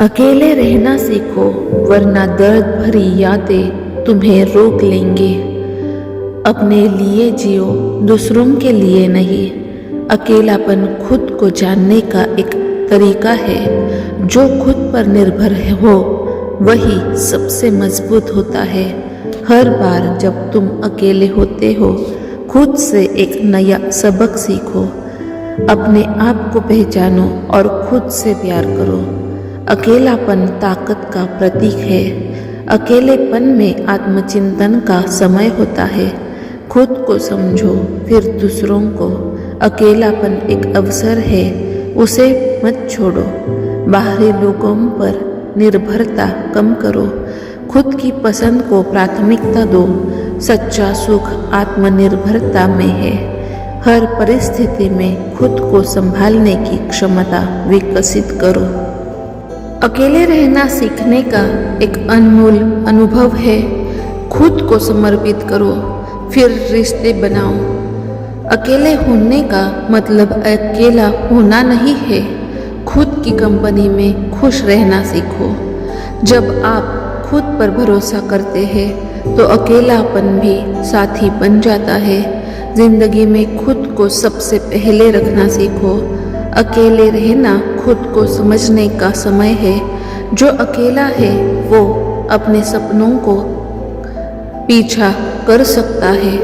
अकेले रहना सीखो, वरना दर्द भरी यादें तुम्हें रोक लेंगे। अपने लिए जियो, दूसरों के लिए नहीं। अकेलापन खुद को जानने का एक तरीका है। जो खुद पर निर्भर हो वही सबसे मजबूत होता है। हर बार जब तुम अकेले होते हो, खुद से एक नया सबक सीखो। अपने आप को पहचानो और खुद से प्यार करो। अकेलापन ताकत का प्रतीक है। अकेलेपन में आत्मचिंतन का समय होता है। खुद को समझो, फिर दूसरों को। अकेलापन एक अवसर है, उसे मत छोड़ो। बाहरी लोगों पर निर्भरता कम करो। खुद की पसंद को प्राथमिकता दो। सच्चा सुख आत्मनिर्भरता में है। हर परिस्थिति में खुद को संभालने की क्षमता विकसित करो। अकेले रहना सीखने का एक अनमोल अनुभव है। खुद को समर्पित करो, फिर रिश्ते बनाओ। अकेले होने का मतलब अकेला होना नहीं है। खुद की कंपनी में खुश रहना सीखो। जब आप खुद पर भरोसा करते हैं तो अकेलापन भी साथी बन जाता है। जिंदगी में खुद को सबसे पहले रखना सीखो। अकेले रहना खुद को समझने का समय है। जो अकेला है वो अपने सपनों को पीछा कर सकता है।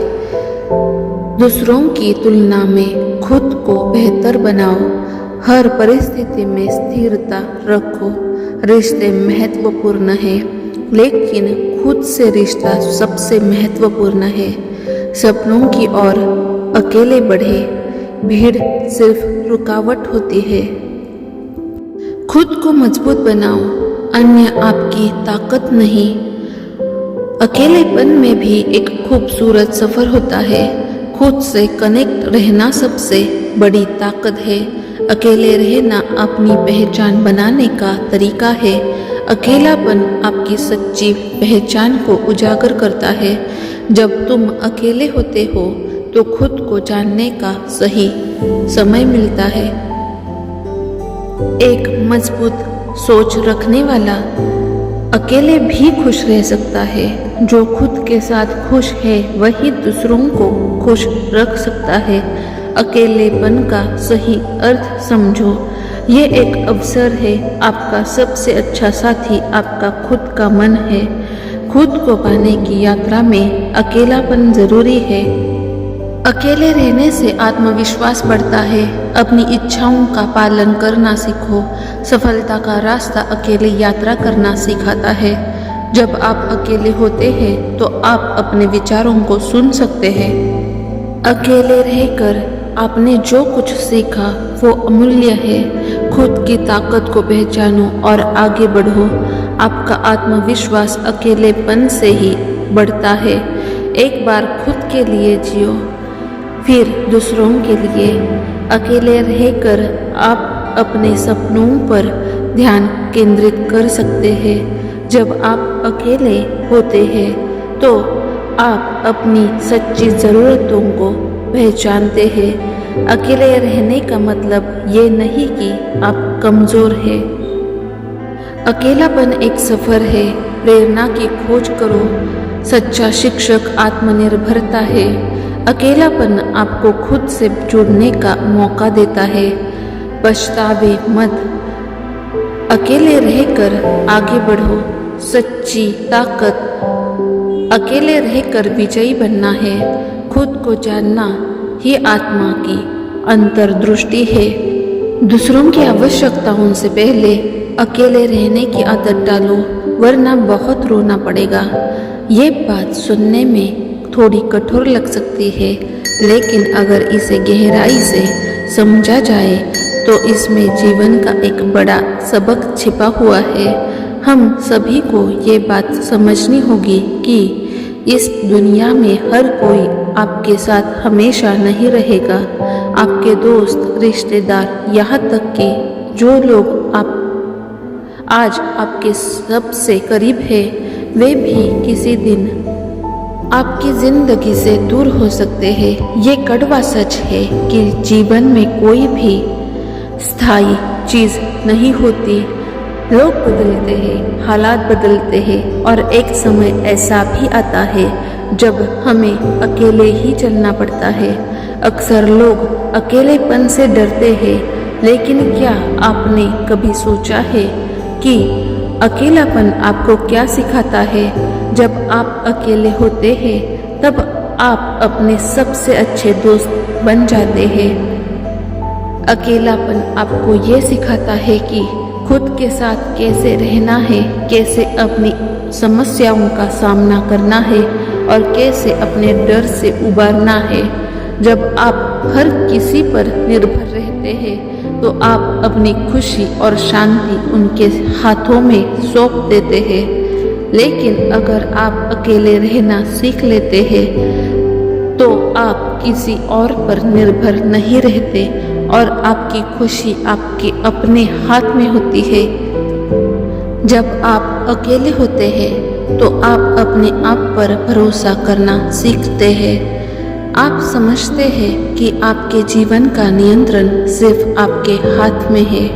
दूसरों की तुलना में खुद को बेहतर बनाओ। हर परिस्थिति में स्थिरता रखो। रिश्ते महत्वपूर्ण है, लेकिन खुद से रिश्ता सबसे महत्वपूर्ण है। सपनों की ओर अकेले बढ़े, भीड़ सिर्फ रुकावट होती है। खुद को मजबूत बनाओ, अन्य आपकी ताकत नहीं। अकेलेपन में भी एक खूबसूरत सफर होता है। खुद से कनेक्ट रहना सबसे बड़ी ताकत है। अकेले रहना अपनी पहचान बनाने का तरीका है। अकेलापन आपकी सच्ची पहचान को उजागर करता है। जब तुम अकेले होते हो तो खुद को जानने का सही समय मिलता है। एक मजबूत सोच रखने वाला अकेले भी खुश रह सकता है। जो खुद के साथ खुश है वही दूसरों को खुश रख सकता है। अकेलेपन का सही अर्थ समझो। ये एक अवसर है। आपका सबसे अच्छा साथी आपका खुद का मन है। खुद को पाने की यात्रा में अकेलापन जरूरी है। अकेले रहने से आत्मविश्वास बढ़ता है। अपनी इच्छाओं का पालन करना सीखो। सफलता का रास्ता अकेले यात्रा करना सिखाता है। जब आप अकेले होते हैं तो आप अपने विचारों को सुन सकते हैं। अकेले रहकर आपने जो कुछ सीखा वो अमूल्य है। खुद की ताकत को पहचानो और आगे बढ़ो। आपका आत्मविश्वास अकेलेपन से ही बढ़ता है। एक बार खुद के लिए जियो, फिर दूसरों के लिए। अकेले रहकर आप अपने सपनों पर ध्यान केंद्रित कर सकते हैं। जब आप अकेले होते हैं तो आप अपनी सच्ची ज़रूरतों को पहचानते हैं। अकेले रहने का मतलब ये नहीं कि आप कमज़ोर हैं। अकेलापन एक सफ़र है। प्रेरणा की खोज करो। सच्चा शिक्षक आत्मनिर्भरता है। अकेलापन आपको खुद से जुड़ने का मौका देता है। पछतावे मत। अकेले रहकर आगे बढ़ो। सच्ची ताकत अकेले रहकर विजयी बनना है। खुद को जानना ही आत्मा की अंतर्दृष्टि है। दूसरों की आवश्यकताओं से पहले अकेले रहने की आदत डालो, वरना बहुत रोना पड़ेगा। ये बात सुनने में थोड़ी कठोर लग सकती है, लेकिन अगर इसे गहराई से समझा जाए तो इसमें जीवन का एक बड़ा सबक छिपा हुआ है। हम सभी को ये बात समझनी होगी कि इस दुनिया में हर कोई आपके साथ हमेशा नहीं रहेगा। आपके दोस्त, रिश्तेदार, यहाँ तक कि जो लोग आज आपके सबसे करीब है, वे भी किसी दिन आपकी जिंदगी से दूर हो सकते हैं। ये कड़वा सच है कि जीवन में कोई भी स्थायी चीज़ नहीं होती। लोग बदलते हैं, हालात बदलते हैं और एक समय ऐसा भी आता है जब हमें अकेले ही चलना पड़ता है। अक्सर लोग अकेलेपन से डरते हैं, लेकिन क्या आपने कभी सोचा है कि अकेलापन आपको क्या सिखाता है? जब आप अकेले होते हैं तब आप अपने सबसे अच्छे दोस्त बन जाते हैं। अकेलापन आपको ये सिखाता है कि खुद के साथ कैसे रहना है, कैसे अपनी समस्याओं का सामना करना है और कैसे अपने डर से उबारना है। जब आप हर किसी पर निर्भर रहते हैं तो आप अपनी खुशी और शांति उनके हाथों में सौंप देते हैं। लेकिन अगर आप अकेले रहना सीख लेते हैं तो आप किसी और पर निर्भर नहीं रहते और आपकी खुशी आपके अपने हाथ में होती है। जब आप अकेले होते हैं तो आप अपने आप पर भरोसा करना सीखते हैं। आप समझते हैं कि आपके जीवन का नियंत्रण सिर्फ आपके हाथ में है।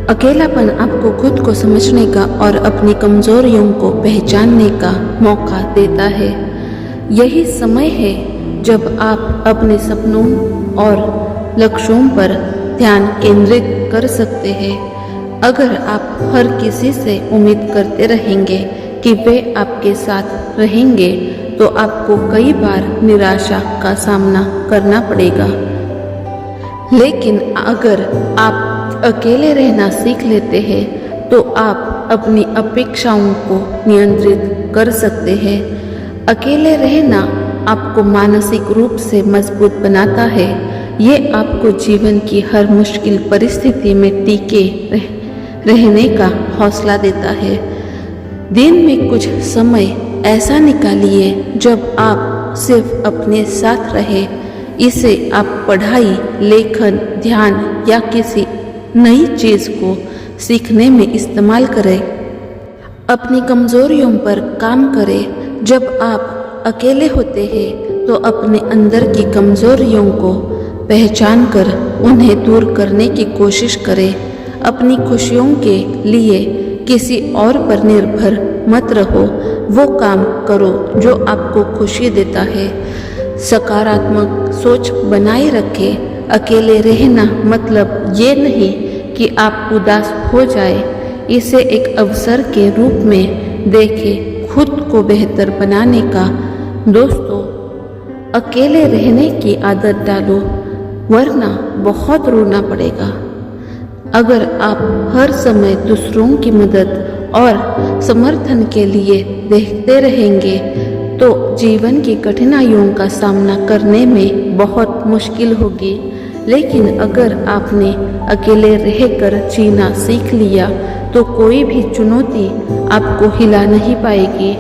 अकेलापन आपको खुद को समझने का और अपनी कमजोरियों को पहचानने का मौका देता है। यही समय है जब आप अपने सपनों और लक्ष्यों पर ध्यान केंद्रित कर सकते हैं। अगर आप हर किसी से उम्मीद करते रहेंगे कि वे आपके साथ रहेंगे तो आपको कई बार निराशा का सामना करना पड़ेगा। लेकिन अगर आप अकेले रहना सीख लेते हैं तो आप अपनी अपेक्षाओं को नियंत्रित कर सकते हैं। अकेले रहना आपको मानसिक रूप से मजबूत बनाता है। ये आपको जीवन की हर मुश्किल परिस्थिति में टिके रहने का हौसला देता है। दिन में कुछ समय ऐसा निकालिए जब आप सिर्फ अपने साथ रहे। इसे आप पढ़ाई, लेखन, ध्यान या किसी नई चीज को सीखने में इस्तेमाल करें। अपनी कमजोरियों पर काम करें। जब आप अकेले होते हैं तो अपने अंदर की कमजोरियों को पहचान कर उन्हें दूर करने की कोशिश करें। अपनी खुशियों के लिए किसी और पर निर्भर मत रहो। वो काम करो जो आपको खुशी देता है। सकारात्मक सोच बनाए रखें। अकेले रहना मतलब ये नहीं कि आप उदास हो जाए। इसे एक अवसर के रूप में देखें, खुद को बेहतर बनाने का। दोस्तों, अकेले रहने की आदत डालो, वरना बहुत रोना पड़ेगा। अगर आप हर समय दूसरों की मदद और समर्थन के लिए देखते रहेंगे तो जीवन की कठिनाइयों का सामना करने में बहुत मुश्किल होगी। लेकिन अगर आपने अकेले रहकर जीना सीख लिया तो कोई भी चुनौती आपको हिला नहीं पाएगी।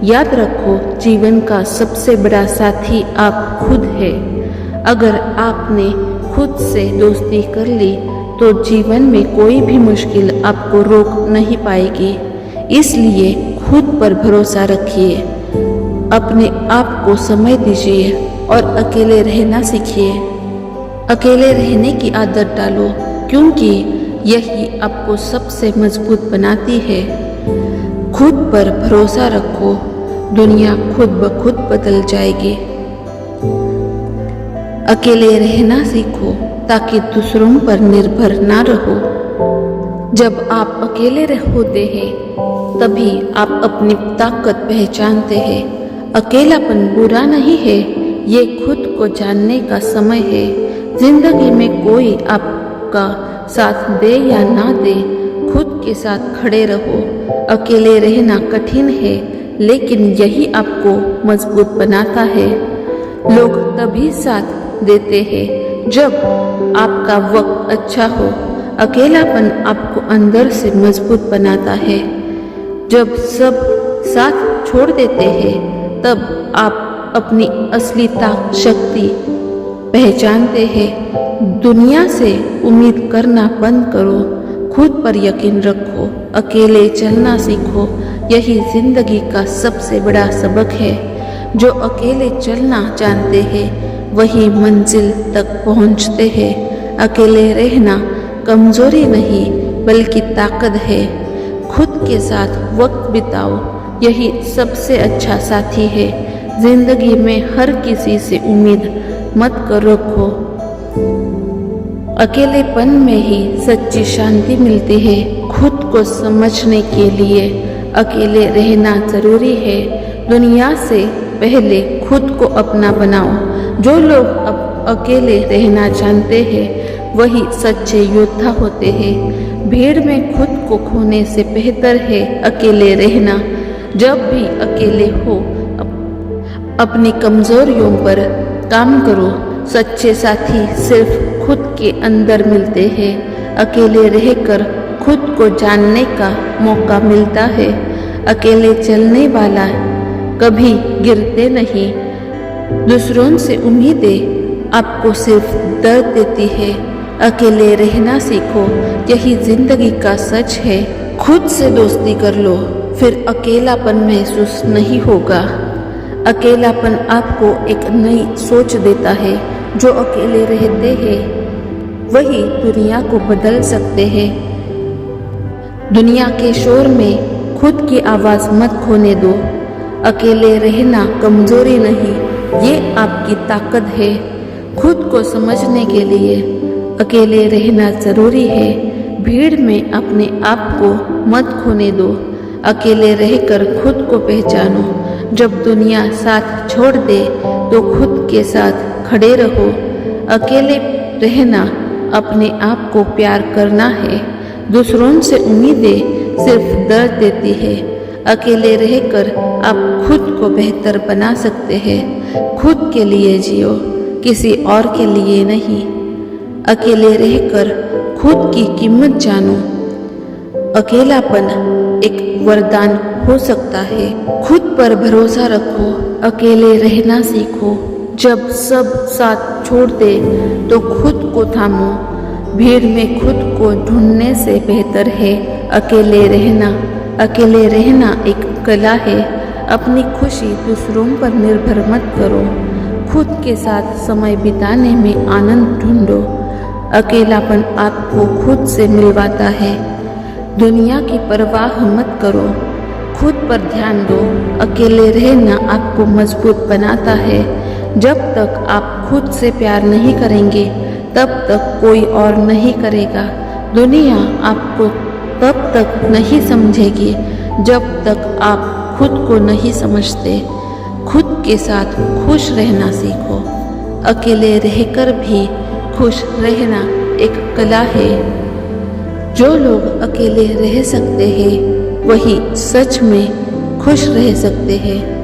याद रखो, जीवन का सबसे बड़ा साथी आप खुद है। अगर आपने खुद से दोस्ती कर ली तो जीवन में कोई भी मुश्किल आपको रोक नहीं पाएगी। इसलिए खुद पर भरोसा रखिए, अपने आप को समय दीजिए और अकेले रहना सीखिए। अकेले रहने की आदत डालो, क्योंकि यही आपको सबसे मजबूत बनाती है। खुद पर भरोसा रखो, दुनिया खुद ब खुद बदल जाएगी। अकेले रहना सीखो ताकि दूसरों पर निर्भर ना रहो। जब आप अकेले होते हैं तभी आप अपनी ताकत पहचानते हैं। अकेलापन बुरा नहीं है, ये खुद को जानने का समय है। जिंदगी में कोई आपका साथ दे या ना दे, खुद के साथ खड़े रहो। अकेले रहना कठिन है, लेकिन यही आपको मजबूत बनाता है। लोग तभी साथ देते हैं जब आपका वक्त अच्छा हो। अकेलापन आपको अंदर से मजबूत बनाता है। जब सब साथ छोड़ देते हैं तब आप अपनी असली शक्ति पहचानते हैं। दुनिया से उम्मीद करना बंद करो, खुद पर यकीन रखो, अकेले चलना सीखो। यही जिंदगी का सबसे बड़ा सबक है। जो अकेले चलना जानते हैं वही मंजिल तक पहुंचते हैं। अकेले रहना कमजोरी नहीं, बल्कि ताकत है। खुद के साथ वक्त बिताओ, यही सबसे अच्छा साथी है। जिंदगी में हर किसी से उम्मीद मत रखो। अकेलेपन में ही सच्ची शांति मिलती है। खुद को समझने के लिए अकेले रहना जरूरी है। दुनिया से पहले खुद को अपना बनाओ। जो लोग अकेले रहना जानते हैं वही सच्चे योद्धा होते हैं। भीड़ में खुद को खोने से बेहतर है अकेले रहना। जब भी अकेले हो अपनी कमजोरियों पर काम करो। सच्चे साथी सिर्फ खुद के अंदर मिलते हैं। अकेले रहकर खुद को जानने का मौका मिलता है। अकेले चलने वाला कभी गिरते नहीं। दूसरों से उम्मीदें आपको सिर्फ दर्द देती है। अकेले रहना सीखो, यही जिंदगी का सच है। खुद से दोस्ती कर लो, फिर अकेलापन महसूस नहीं होगा। अकेलापन आपको एक नई सोच देता है। जो अकेले रहते हैं वही दुनिया को बदल सकते हैं। दुनिया के शोर में खुद की आवाज मत खोने दो। अकेले रहना कमजोरी नहीं, ये आपकी ताकत है। खुद को समझने के लिए अकेले रहना जरूरी है। भीड़ में अपने आप को मत खोने दो। अकेले रहकर खुद को पहचानो। जब दुनिया साथ छोड़ दे तो खुद के साथ खड़े रहो। अकेले रहना अपने आप को प्यार करना है। दूसरों से उम्मीदें सिर्फ दर्द देती है। अकेले रहकर आप खुद को बेहतर बना सकते हैं। खुद के लिए जियो, किसी और के लिए नहीं। अकेले रहकर खुद की कीमत जानो। अकेलापन एक वरदान हो सकता है। खुद पर भरोसा रखो। अकेले रहना सीखो। जब सब साथ छोड़ दे तो खुद को थामो। भीड़ में खुद को ढूंढने से बेहतर है अकेले रहना। अकेले रहना एक कला है। अपनी खुशी दूसरों पर निर्भर मत करो। खुद के साथ समय बिताने में आनंद ढूंढो। अकेलापन आपको खुद से मिलवाता है। दुनिया की परवाह मत करो। खुद पर ध्यान दो। अकेले रहना आपको मजबूत बनाता है। जब तक आप खुद से प्यार नहीं करेंगे तब तक कोई और नहीं करेगा। दुनिया आपको तब तक नहीं समझेगी जब तक आप खुद को नहीं समझते। खुद के साथ खुश रहना सीखो। अकेले रहकर भी खुश रहना एक कला है। जो लोग अकेले रह सकते हैं वही सच में खुश रह सकते हैं।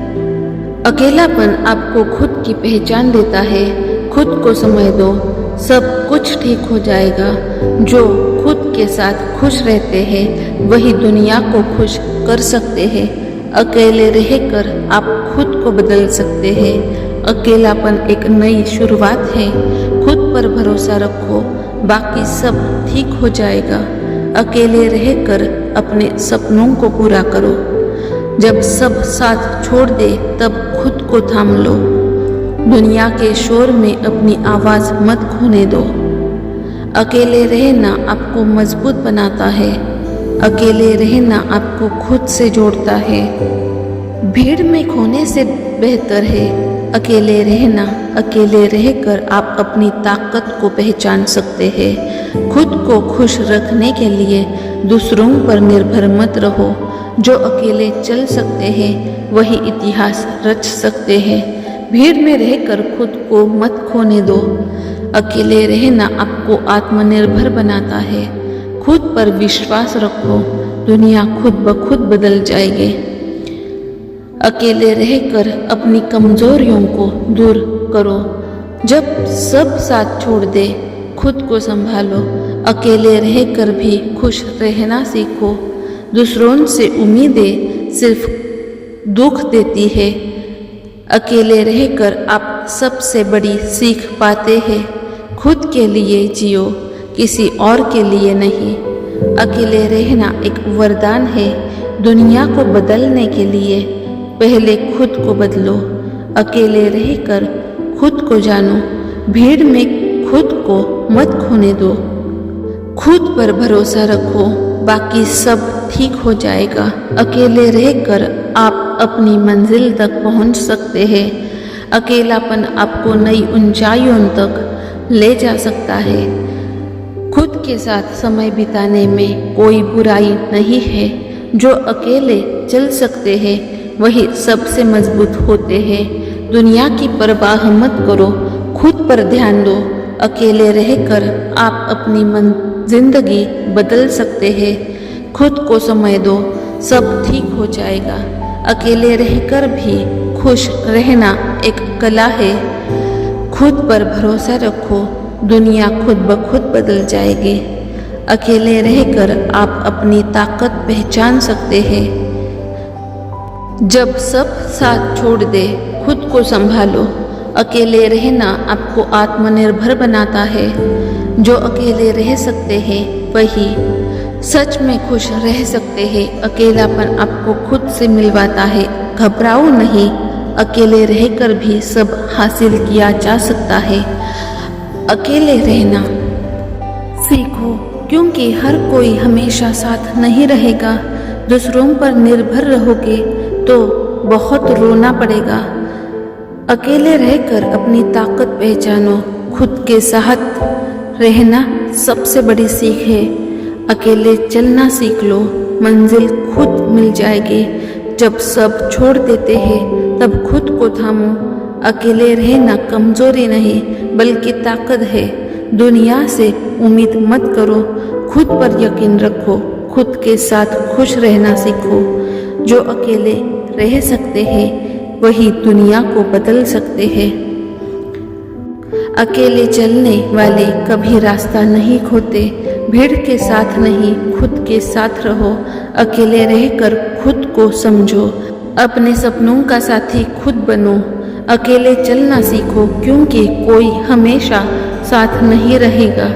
अकेलापन आपको खुद की पहचान देता है। खुद को समय दो, सब कुछ ठीक हो जाएगा। जो खुद के साथ खुश रहते हैं वही दुनिया को खुश कर सकते हैं। अकेले रहकर आप खुद को बदल सकते हैं। अकेलापन एक नई शुरुआत है। खुद पर भरोसा रखो, बाकी सब ठीक हो जाएगा। अकेले रहकर अपने सपनों को पूरा करो। जब सब साथ छोड़ दे तब खुद को थाम लो। दुनिया के शोर में अपनी आवाज मत खोने दो। अकेले रहना आपको मजबूत बनाता है। अकेले रहना आपको खुद से जोड़ता है। भीड़ में खोने से बेहतर है अकेले रहना। अकेले रहकर आप अपनी ताकत को पहचान सकते हैं। खुद को खुश रखने के लिए दूसरों पर निर्भर मत रहो। जो अकेले चल सकते हैं वही इतिहास रच सकते हैं। भीड़ में रहकर खुद को मत खोने दो। अकेले रहना आपको आत्मनिर्भर बनाता है। खुद पर विश्वास रखो, दुनिया खुद ब खुद बदल जाएगी। अकेले रहकर अपनी कमजोरियों को दूर करो। जब सब साथ छोड़ दे खुद को संभालो। अकेले रहकर भी खुश रहना सीखो। दूसरों से उम्मीदें सिर्फ दुख देती है। अकेले रहकर आप सबसे बड़ी सीख पाते हैं। खुद के लिए जियो, किसी और के लिए नहीं। अकेले रहना एक वरदान है। दुनिया को बदलने के लिए पहले खुद को बदलो। अकेले रहकर खुद को जानो। भीड़ में खुद को मत खोने दो। खुद पर भरोसा रखो, बाकी सब ठीक हो जाएगा। अकेले रहकर आप अपनी मंजिल तक पहुंच सकते हैं। अकेलापन आपको नई ऊंचाइयों तक ले जा सकता है। खुद के साथ समय बिताने में कोई बुराई नहीं है। जो अकेले चल सकते हैं वही सबसे मजबूत होते हैं। दुनिया की परवाह मत करो, खुद पर ध्यान दो। अकेले रहकर आप अपनी जिंदगी बदल सकते हैं। खुद को समय दो, सब ठीक हो जाएगा। अकेले रहकर भी खुश रहना एक कला है। खुद पर भरोसा रखो, दुनिया खुद ब खुद बदल जाएगी। अकेले रहकर आप अपनी ताकत पहचान सकते हैं। जब सब साथ छोड़ दे, खुद को संभालो। अकेले रहना आपको आत्मनिर्भर बनाता है। जो अकेले रह सकते हैं वही सच में खुश रह सकते हैं। अकेलापन आपको खुद से मिलवाता है। घबराओ नहीं, अकेले रहकर भी सब हासिल किया जा सकता है। अकेले रहना सीखो, क्योंकि हर कोई हमेशा साथ नहीं रहेगा। दूसरों पर निर्भर रहोगे तो बहुत रोना पड़ेगा। अकेले रहकर अपनी ताकत पहचानो। खुद के साथ रहना सबसे बड़ी सीख है। अकेले चलना सीख लो, मंजिल खुद मिल जाएगी। जब सब छोड़ देते हैं तब खुद को थामो। अकेले रहना कमजोरी नहीं बल्कि ताकत है। दुनिया से उम्मीद मत करो, खुद पर यकीन रखो। खुद के साथ खुश रहना सीखो। जो अकेले रह सकते हैं वही दुनिया को बदल सकते हैं। अकेले चलने वाले कभी रास्ता नहीं खोते। भीड़ के साथ नहीं, खुद के साथ रहो। अकेले रहकर खुद को समझो। अपने सपनों का साथी खुद बनो। अकेले चलना सीखो, क्योंकि कोई हमेशा साथ नहीं रहेगा।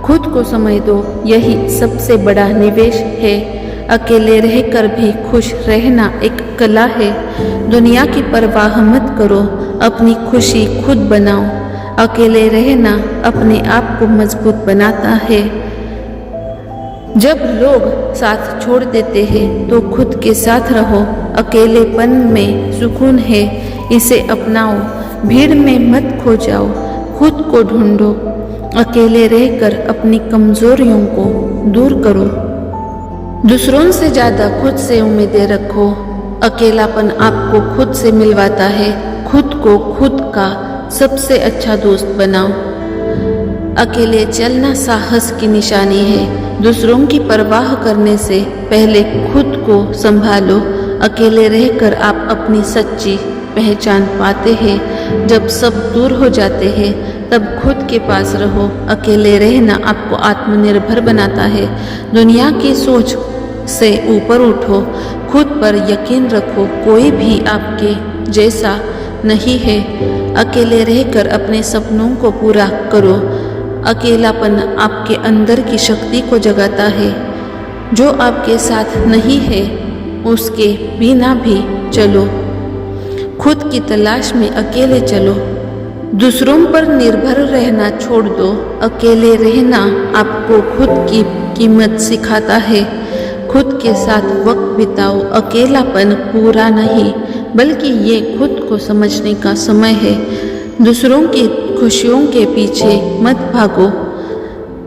खुद को समय दो, यही सबसे बड़ा निवेश है। अकेले रहकर भी खुश रहना एक कला है। दुनिया की परवाह मत करो, अपनी खुशी खुद बनाओ। अकेले रहना अपने आप को मजबूत बनाता है। जब लोग साथ छोड़ देते हैं तो खुद के साथ रहो। अकेलेपन में सुकून है, इसे अपनाओ। भीड़ में मत खो जाओ, खुद को ढूंढो। अकेले रहकर अपनी कमजोरियों को दूर करो। दूसरों से ज़्यादा खुद से उम्मीदें रखो। अकेलापन आपको खुद से मिलवाता है। खुद को खुद का सबसे अच्छा दोस्त बनाओ। अकेले चलना साहस की निशानी है। दूसरों की परवाह करने से पहले खुद को संभालो। अकेले रहकर आप अपनी सच्ची पहचान पाते हैं। जब सब दूर हो जाते हैं तब खुद के पास रहो। अकेले रहना आपको आत्मनिर्भर बनाता है। दुनिया की सोच से ऊपर उठो, खुद पर यकीन रखो। कोई भी आपके जैसा नहीं है। अकेले रहकर अपने सपनों को पूरा करो। अकेलापन आपके अंदर की शक्ति को जगाता है। जो आपके साथ नहीं है उसके बिना भी चलो। खुद की तलाश में अकेले चलो। दूसरों पर निर्भर रहना छोड़ दो। अकेले रहना आपको खुद की कीमत सिखाता है। खुद के साथ वक्त बिताओ। अकेलापन पूरा नहीं बल्कि ये खुद को समझने का समय है। दूसरों की खुशियों के पीछे मत भागो।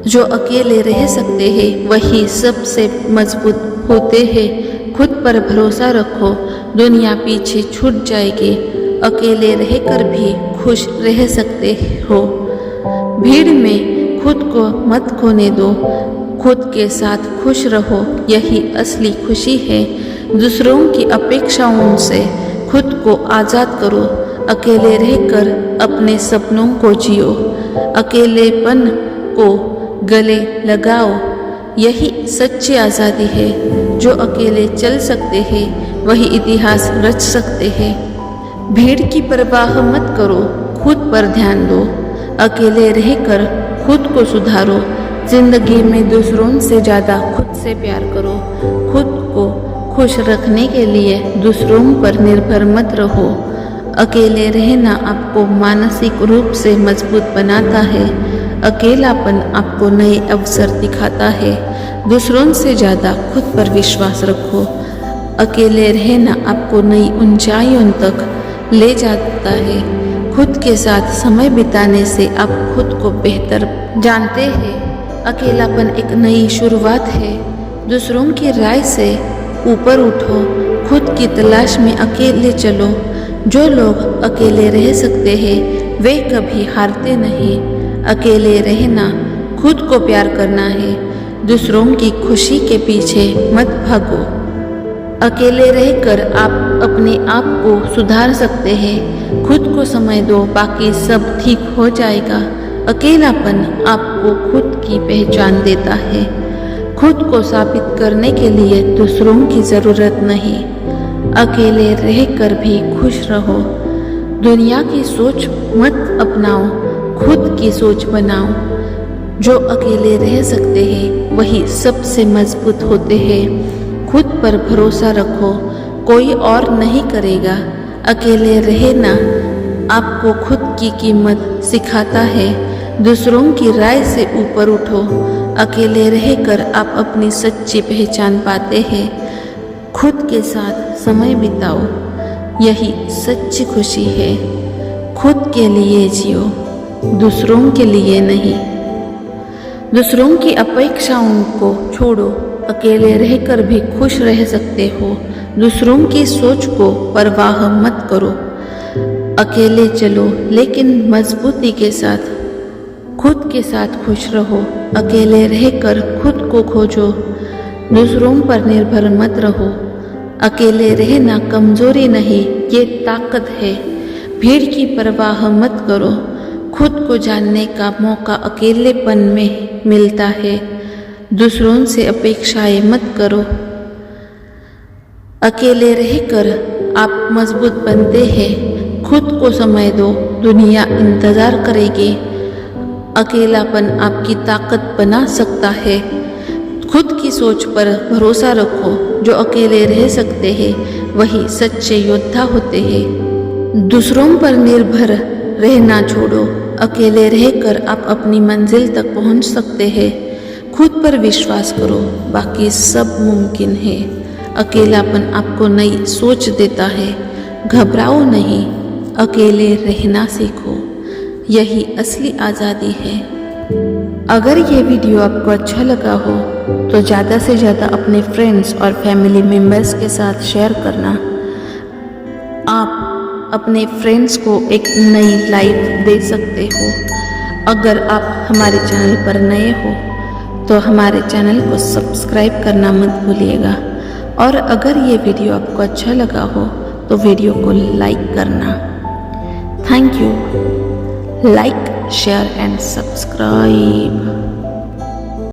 जो अकेले रह सकते हैं वही सबसे मजबूत होते हैं। खुद पर भरोसा रखो, दुनिया पीछे छूट जाएगी। अकेले रहकर भी खुश रह सकते हो। भीड़ में खुद को मत खोने दो। खुद के साथ खुश रहो, यही असली खुशी है। दूसरों की अपेक्षाओं से खुद को आज़ाद करो। अकेले रहकर अपने सपनों को जियो। अकेलेपन को गले लगाओ, यही सच्ची आज़ादी है। जो अकेले चल सकते हैं वही इतिहास रच सकते हैं। भीड़ की परवाह मत करो, खुद पर ध्यान दो। अकेले रहकर खुद को सुधारो। जिंदगी में दूसरों से ज़्यादा खुद से प्यार करो। खुद को खुश रखने के लिए दूसरों पर निर्भर मत रहो। अकेले रहना आपको मानसिक रूप से मजबूत बनाता है। अकेलापन आपको नए अवसर दिखाता है। दूसरों से ज़्यादा खुद पर विश्वास रखो। अकेले रहना आपको नई ऊंचाइयों तक ले जाता है। खुद के साथ समय बिताने से आप खुद को बेहतर जानते हैं। अकेलापन एक नई शुरुआत है। दूसरों की राय से ऊपर उठो। खुद की तलाश में अकेले चलो। जो लोग अकेले रह सकते हैं वे कभी हारते नहीं। अकेले रहना खुद को प्यार करना है। दूसरों की खुशी के पीछे मत भागो। अकेले रहकर आप अपने आप को सुधार सकते हैं। खुद को समय दो, बाकी सब ठीक हो जाएगा। अकेलापन आपको खुद की पहचान देता है। खुद को साबित करने के लिए दूसरों की ज़रूरत नहीं। अकेले रहकर भी खुश रहो। दुनिया की सोच मत अपनाओ, खुद की सोच बनाओ। जो अकेले रह सकते हैं वही सबसे मजबूत होते हैं। खुद पर भरोसा रखो, कोई और नहीं करेगा। अकेले रहना आपको खुद की कीमत सिखाता है। दूसरों की राय से ऊपर उठो। अकेले रहकर आप अपनी सच्ची पहचान पाते हैं। खुद के साथ समय बिताओ, यही सच्ची खुशी है। खुद के लिए जियो, दूसरों के लिए नहीं। दूसरों की अपेक्षाओं को छोड़ो। अकेले रहकर भी खुश रह सकते हो। दूसरों की सोच को परवाह मत करो। अकेले चलो लेकिन मजबूती के साथ। खुद के साथ खुश रहो। अकेले रहकर खुद को खोजो। दूसरों पर निर्भर मत रहो। अकेले रहना कमजोरी नहीं, ये ताकत है। भीड़ की परवाह मत करो। खुद को जानने का मौका अकेलेपन में मिलता है। दूसरों से अपेक्षाएं मत करो। अकेले रहकर आप मजबूत बनते हैं। खुद को समय दो, दुनिया इंतजार करेगी। अकेलापन आपकी ताकत बना सकता है। खुद की सोच पर भरोसा रखो। जो अकेले रह सकते हैं वही सच्चे योद्धा होते हैं। दूसरों पर निर्भर रहना छोड़ो। अकेले रहकर आप अपनी मंजिल तक पहुंच सकते हैं। खुद पर विश्वास करो, बाकी सब मुमकिन है। अकेलापन आपको नई सोच देता है। घबराओ नहीं, अकेले रहना सीखो, यही असली आज़ादी है। अगर ये वीडियो आपको अच्छा लगा हो तो ज़्यादा से ज़्यादा अपने फ्रेंड्स और फैमिली मेम्बर्स के साथ शेयर करना। आप अपने फ्रेंड्स को एक नई लाइफ दे सकते हो। अगर आप हमारे चैनल पर नए हो तो हमारे चैनल को सब्सक्राइब करना मत भूलिएगा। और अगर ये वीडियो आपको अच्छा लगा हो तो वीडियो को लाइक करना। Thank you. Like, share and subscribe.